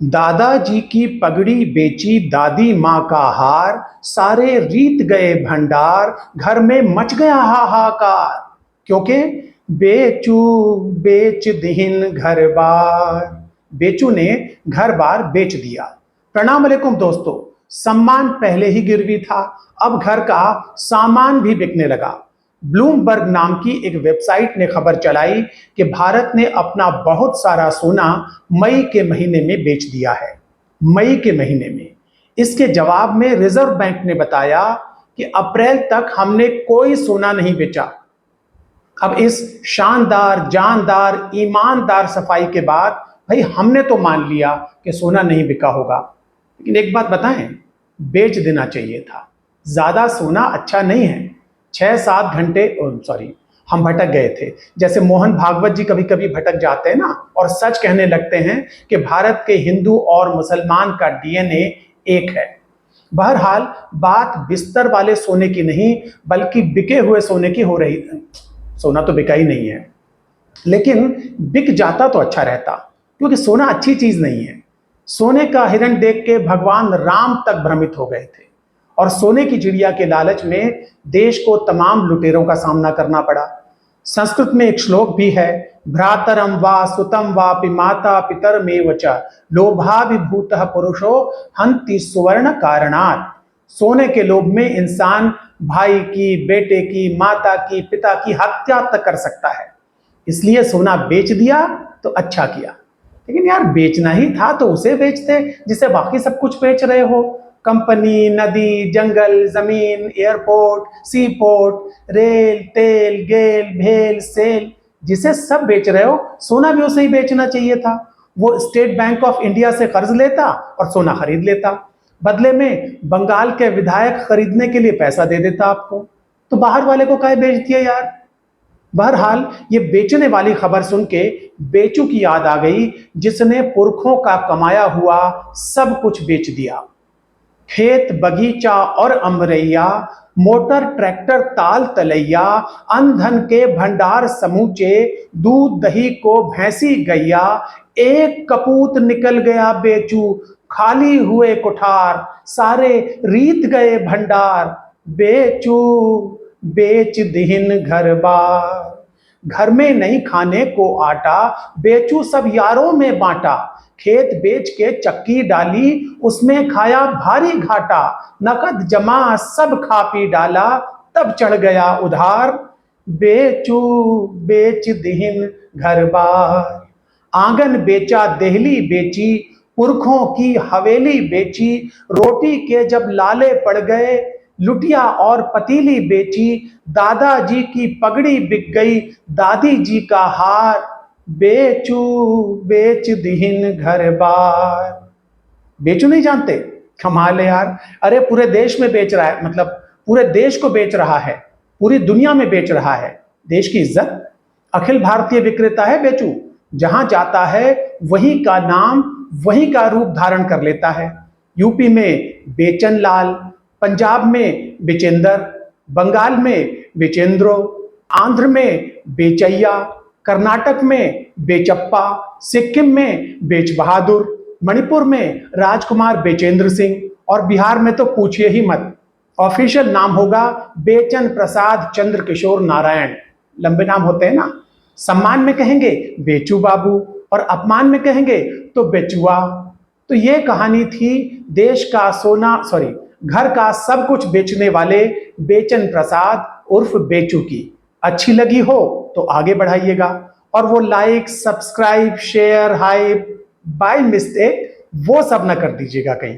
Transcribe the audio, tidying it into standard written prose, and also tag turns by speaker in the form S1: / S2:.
S1: दादाजी की पगड़ी बेची दादी माँ का हार, सारे रीत गए भंडार, घर में मच गया हाहाकार। क्योंकि बेचू बेच दीन घर बार, बेचू ने घर बार बेच दिया। प्रणाम अलैकुम दोस्तों। सम्मान पहले ही गिरवी था, अब घर का सामान भी बिकने लगा। ब्लूमबर्ग नाम की एक वेबसाइट ने खबर चलाई कि भारत ने अपना बहुत सारा सोना मई के महीने में बेच दिया है। मई के महीने में। इसके जवाब में रिजर्व बैंक ने बताया कि अप्रैल तक हमने कोई सोना नहीं बेचा। अब इस शानदार, जानदार, ईमानदार सफाई के बाद भाई हमने तो मान लिया कि सोना नहीं बिका होगा, लेकिन एक बात बताएं, बेच देना चाहिए था। ज्यादा सोना अच्छा नहीं है। 6-7 घंटे सॉरी हम भटक गए थे। जैसे मोहन भागवत जी कभी कभी भटक जाते हैं ना, और सच कहने लगते हैं कि भारत के हिंदू और मुसलमान का डीएनए एक है। बहरहाल बात बिस्तर वाले सोने की नहीं, बल्कि बिके हुए सोने की हो रही है। सोना तो बिका ही नहीं है, लेकिन बिक जाता तो अच्छा रहता, क्योंकि सोना अच्छी चीज नहीं है। सोने का हिरण देख के भगवान राम तक भ्रमित हो गए थे, और सोने की चिड़िया के लालच में देश को तमाम लुटेरों का सामना करना पड़ा। संस्कृत में एक श्लोक भी है, भ्रातरम वा सुतम वा पिमाता पितरमेव च लोभाभिभूतः पुरुषो हन्ति सुवर्ण कारणात्। सोने के लोभ में इंसान भाई की, बेटे की, माता की, पिता की हत्या तक कर सकता है। इसलिए सोना बेच दिया तो अच्छा किया। लेकिन यार बेचना ही था तो उसे बेचते जिसे बाकी सब कुछ बेच रहे हो। कंपनी, नदी, जंगल, जमीन, एयरपोर्ट, सी पोर्ट, रेल, तेल, गेल, भेल, सेल, जिसे सब बेच रहे हो, सोना भी उसे ही बेचना चाहिए था। वो स्टेट बैंक ऑफ इंडिया से कर्ज लेता और सोना खरीद लेता। बदले में बंगाल के विधायक खरीदने के लिए पैसा दे देता आपको। तो बाहर वाले को काहे बेच दिया यार। बहरहाल ये बेचने वाली खबर सुन के बेचू की याद आ गई, जिसने पुरखों का कमाया हुआ सब कुछ बेच दिया। खेत, बगीचा और अमरैया, मोटर, ट्रैक्टर, ताल तलैया, अन्न धन के भंडार समूचे, दूध दही को भैंसी गैया, एक कपूत निकल गया बेचू, खाली हुए कुठार, सारे रीत गए भंडार, बेचू बेच दीन घर बार। घर में नहीं खाने को आटा, बेचू सब यारों में बांटा, खेत बेच के चक्की डाली, उसमें खाया भारी घाटा, नकद जमा सब खा पी डाला, तब चढ़ गया उधार, बेचू बेच दीन घर बार। आंगन बेचा, देहली बेची, पुरखों की हवेली बेची, रोटी के जब लाले पड़ गए, लुटिया और पतीली बेची, दादाजी की पगड़ी बिक गई, दादी जी का हार, बेचू बेच दीन घर बार। बेचू नहीं जानते? कमाल है यार। अरे पूरे देश में बेच रहा है, मतलब पूरे देश को बेच रहा है, पूरी दुनिया में बेच रहा है। देश की इज्जत। अखिल भारतीय विक्रेता है बेचू। जहां जाता है वहीं का नाम, वहीं का रूप धारण कर लेता है। यूपी में बेचन लाल, पंजाब में बेचेंदर, बंगाल में बेचेंद्रो, आंध्र में बेचैया, कर्नाटक में बेचप्पा, सिक्किम में बेच बहादुर, मणिपुर में राजकुमार बेचेंद्र सिंह, और बिहार में तो पूछिए ही मत। ऑफिशियल नाम होगा बेचन प्रसाद चंद्र किशोर नारायण। लंबे नाम होते हैं ना। सम्मान में कहेंगे बेचू बाबू, और अपमान में कहेंगे तो बेचुआ। तो ये कहानी थी देश का सोना, सॉरी, घर का सब कुछ बेचने वाले बेचन प्रसाद उर्फ बेचू की। अच्छी लगी हो तो आगे बढ़ाइएगा, और वो like, subscribe, share, hype, by mistake वो सब ना कर दीजिएगा कहीं।